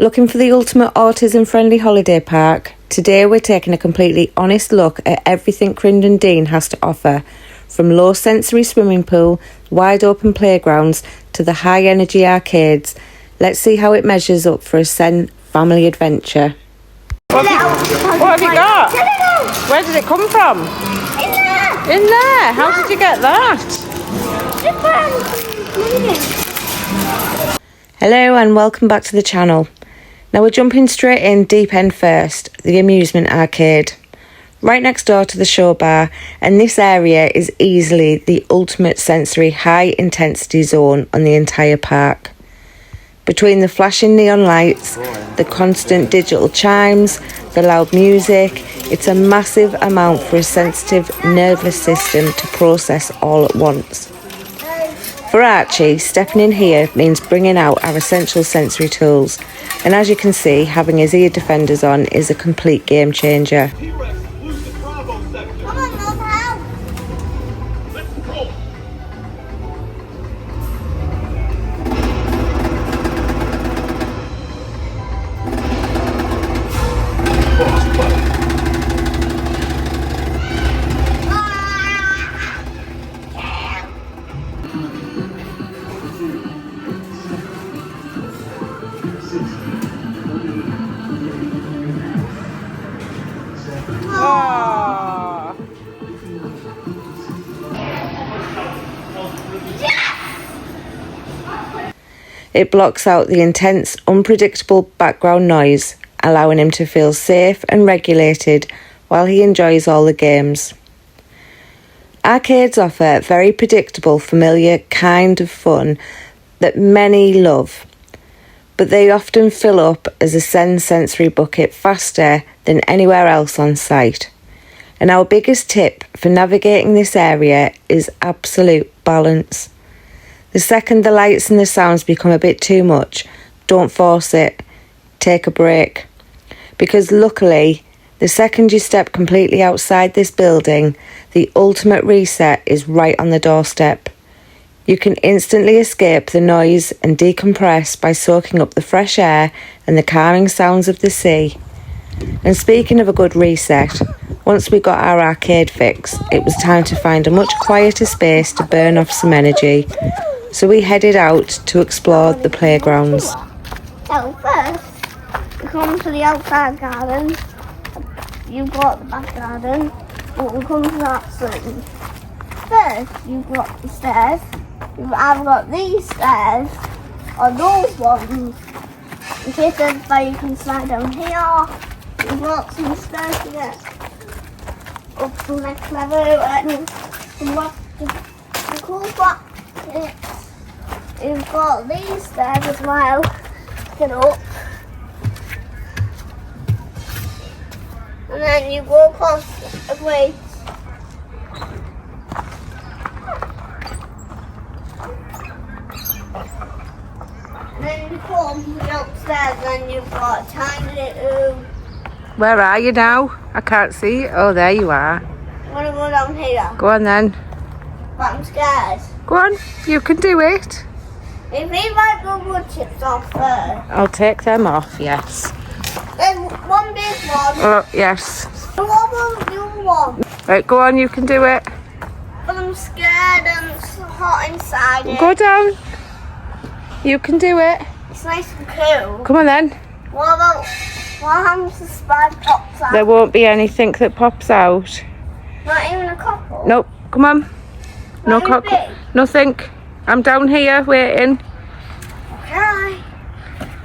Looking for the ultimate autism-friendly holiday park? Today we're taking a completely honest look at everything Crimdon Dene has to offer, from low-sensory swimming pool, wide-open playgrounds to the high-energy arcades. Let's see how it measures up for a SEN family adventure. What have you got? Where did it come from? In there. In there? How did you get that? Hello and welcome back to the channel. Now we're jumping straight in deep end first, the amusement arcade. Right next door to the show bar, and this area is easily the ultimate sensory high intensity zone on the entire park. Between the flashing neon lights, the constant digital chimes, the loud music, it's a massive amount for a sensitive nervous system to process all at once. For Archie, stepping in here means bringing out our essential sensory tools, and as you can see, having his ear defenders on is a complete game changer. It blocks out the intense, unpredictable background noise, allowing him to feel safe and regulated while he enjoys all the games. Arcades offer very predictable, familiar kind of fun that many love, but they often fill up as a SEN sensory bucket faster than anywhere else on site. And our biggest tip for navigating this area is absolute balance. The second the lights and the sounds become a bit too much, don't force it, take a break. Because luckily, the second you step completely outside this building, the ultimate reset is right on the doorstep. You can instantly escape the noise and decompress by soaking up the fresh air and the calming sounds of the sea. And speaking of a good reset, once we got our arcade fix, it was time to find a much quieter space to burn off some energy. So we headed out to explore the playgrounds. So first, we come to the outside garden. You've got the back garden, but we'll come to that soon. First, you've got the stairs. I've got these stairs, or those ones. In case everybody can slide down here, you've got some stairs to get up to the next level, and the cool part is you've got these stairs as well. Get up. And then you go across a way. And then you come to the upstairs and you've got a tiny little... Where are you now? I can't see. Oh, there you are. I want to go down here. Go on then. But I'm scared. Go on, you can do it. If we might go wood chips off first. I'll take them off, yes. There's one big one. Oh, yes. The other one. Right, go on, you can do it. But I'm scared and it's hot inside it. Go down. You can do it. It's nice and cool. Come on then. What happens if the spider pops out? There won't be anything that pops out. Not even a couple? Nope, come on. No Not even cock. big? Nothing. I'm down here waiting. Okay.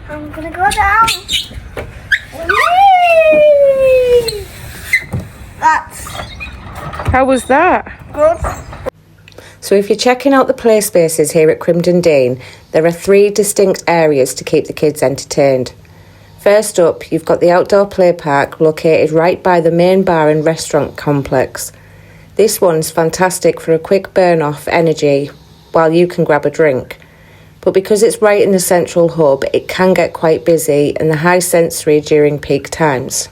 I'm gonna go down. That's How was that? good. So if you're checking out the play spaces here at Crimdon Dene, there are 3 distinct areas to keep the kids entertained. First up, you've got the outdoor play park located right by the main bar and restaurant complex. This one's fantastic for a quick burn off energy while you can grab a drink. But because it's right in the central hub, it can get quite busy and the high sensory during peak times.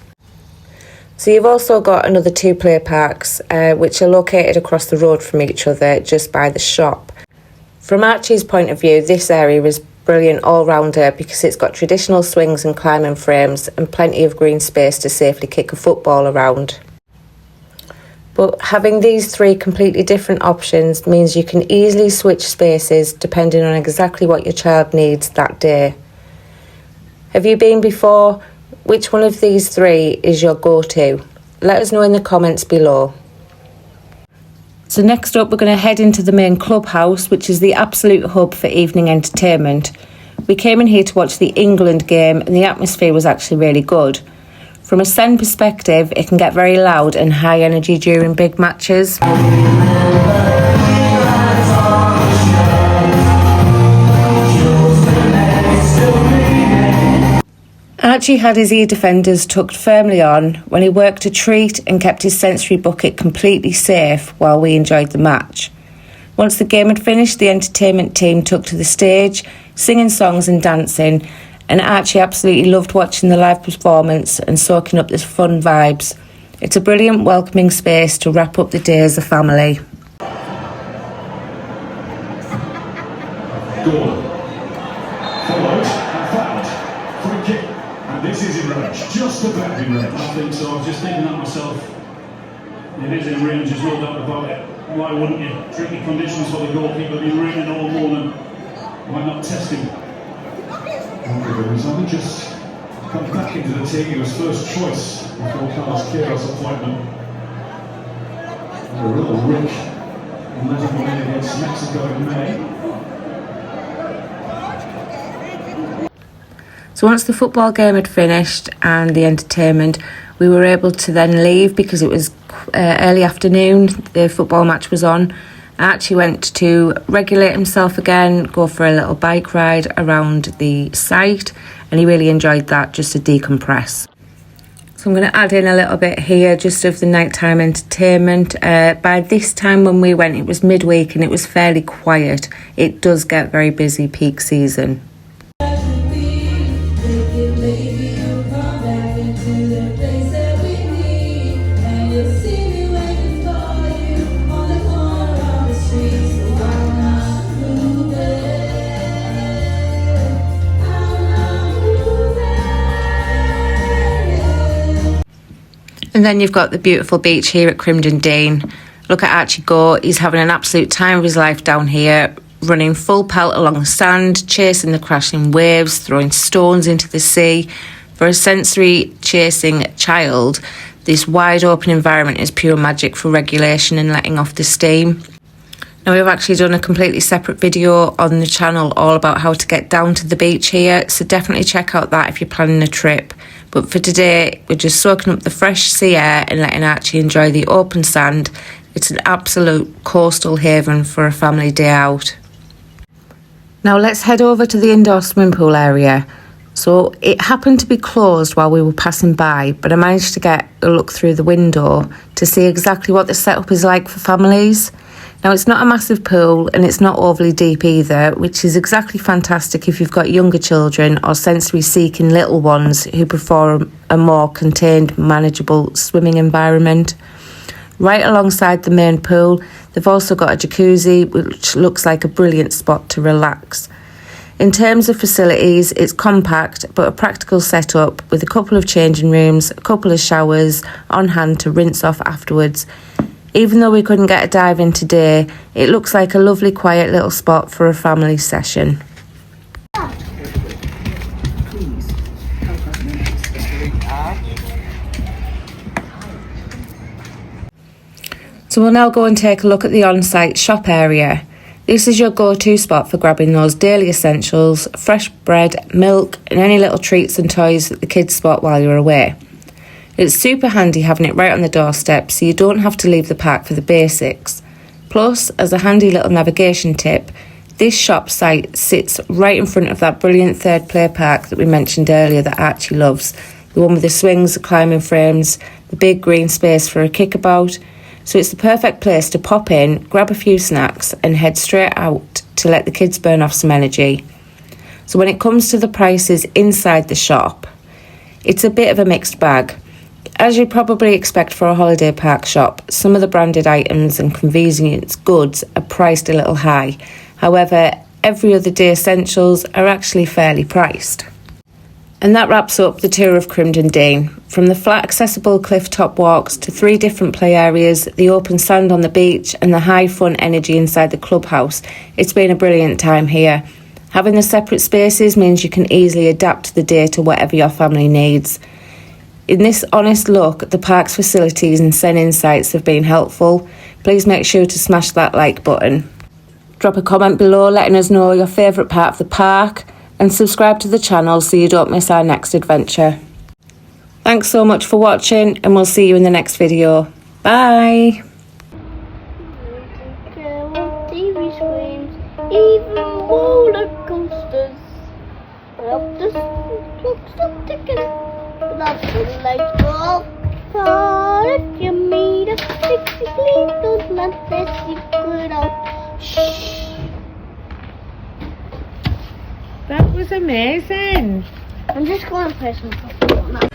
So you've also got another 2 play parks, which are located across the road from each other, just by the shop. From Archie's point of view, this area is brilliant all-rounder because it's got traditional swings and climbing frames and plenty of green space to safely kick a football around. But having these three completely different options means you can easily switch spaces depending on exactly what your child needs that day. Have you been before? Which one of these three is your go-to? Let us know in the comments below. So next up, we're going to head into the main clubhouse, which is the absolute hub for evening entertainment. We came in here to watch the England game and the atmosphere was actually really good. From a SEN perspective, it can get very loud and high energy during big matches. Archie had his ear defenders tucked firmly on when he worked a treat and kept his sensory bucket completely safe while we enjoyed the match. Once the game had finished, the entertainment team took to the stage, singing songs and dancing, and Archie absolutely loved watching the live performance and soaking up the fun vibes. It's a brilliant welcoming space to wrap up the day as a family. Goal. Followed and fouled. Free kick. And this is in range. Just about in range. I think so. I was just thinking that myself. It is in range, there's no doubt about it. Why wouldn't you? Tricky conditions for the goalkeeper. Been raining all morning. Why not test him? He's only just come back into the team. He was first choice before Carlos Queiro's appointment. A real rick in letting him in against Mexico in May. So once the football game had finished and the entertainment, we were able to then leave because it was early afternoon. The football match was on. Archie went to regulate himself again, go for a little bike ride around the site, and he really enjoyed that just to decompress. So I'm going to add in a little bit here just of the nighttime entertainment. By this time when we went, it was midweek and it was fairly quiet. It does get very busy peak season. And then you've got the beautiful beach here at Crimdon Dene. Look at Archie go. He's having an absolute time of his life down here, running full pelt along the sand, chasing the crashing waves, throwing stones into the sea. For a sensory chasing child, this wide open environment is pure magic for regulation and letting off the steam. Now, we've actually done a completely separate video on the channel all about how to get down to the beach here, so definitely check out that if you're planning a trip. But for today, we're just soaking up the fresh sea air and letting Archie enjoy the open sand. It's an absolute coastal haven for a family day out. Now let's head over to the indoor swimming pool area. So it happened to be closed while we were passing by, but I managed to get a look through the window to see exactly what the setup is like for families. Now, it's not a massive pool and it's not overly deep either, which is exactly fantastic if you've got younger children or sensory-seeking little ones who prefer a more contained, manageable swimming environment. Right alongside the main pool, they've also got a jacuzzi, which looks like a brilliant spot to relax. In terms of facilities, it's compact but a practical setup with a couple of changing rooms, a couple of showers on hand to rinse off afterwards. Even though we couldn't get a dive in today, it looks like a lovely quiet little spot for a family session. So we'll now go and take a look at the on-site shop area. This is your go-to spot for grabbing those daily essentials, fresh bread, milk and any little treats and toys that the kids spot while you're away. It's super handy having it right on the doorstep so you don't have to leave the park for the basics. Plus, as a handy little navigation tip, this shop site sits right in front of that brilliant third play park that we mentioned earlier that Archie loves. The one with the swings, the climbing frames, the big green space for a kickabout. So it's the perfect place to pop in, grab a few snacks and head straight out to let the kids burn off some energy. So when it comes to the prices inside the shop, it's a bit of a mixed bag. As you'd probably expect for a holiday park shop, some of the branded items and convenience goods are priced a little high. However, every other day essentials are actually fairly priced. And that wraps up the tour of Crimdon Dene. From the flat accessible cliff top walks to 3 different play areas, the open sand on the beach and the high fun energy inside the clubhouse, it's been a brilliant time here. Having the separate spaces means you can easily adapt the day to whatever your family needs. In this honest look, the park's facilities and SEN insights have been helpful. Please make sure to smash that like button. Drop a comment below letting us know your favourite part of the park, and subscribe to the channel so you don't miss our next adventure. Thanks so much for watching, and we'll see you in the next video. Bye! TV screens, even roller coasters. Well, the clock's not ticking, but that's the lights go off. If you meet a 60, please don't let this secret out. Shh. That was amazing! I'm just going to press my phone now.